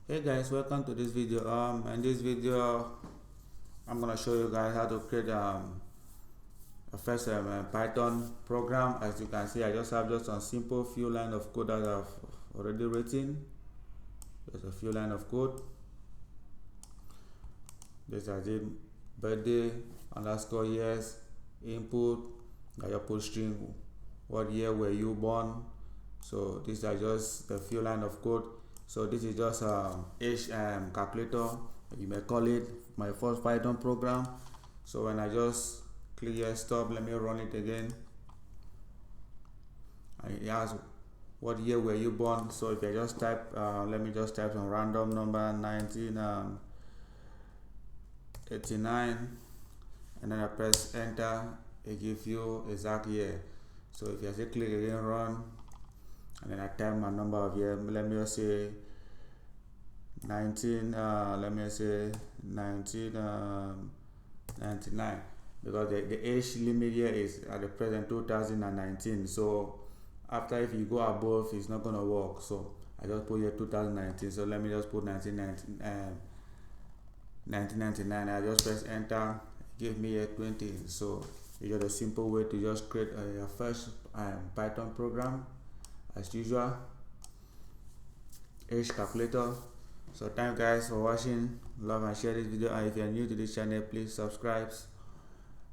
Hey guys, welcome to this video. In this video I'm gonna show you guys how to create a first Python program. As you can see, I just have a simple few line of code that I've already written. Just a few line of code. This is it: birthday underscore years input. Your put string, what year were you born. So these are just a few line of code. So this is just age calculator, you may call it, my first Python program. So when I just click here stop, let me run it again. And it asks what year were you born. So if I just type let me just type some random number 1989, and then I press enter, it gives you exact year. So if I say click again run, and then I type my number of year, let me just say 1999, because the age limit here is at the present 2019. So after, if you go above, it's not gonna work. So I just put here 2019. So let me just put 1999. I just press enter, give me a 20. So it's just a simple way to just create a first Python program. As usual, age calculator. So thank you guys for watching. Love and share this video, and if you are new to this channel, please subscribe,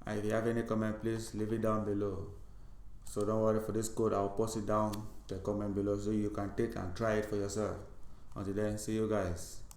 and if you have any comment, please leave it down below. So don't worry, for this code I'll post it down the comment below so you can take and try it for yourself. Until then, see you guys.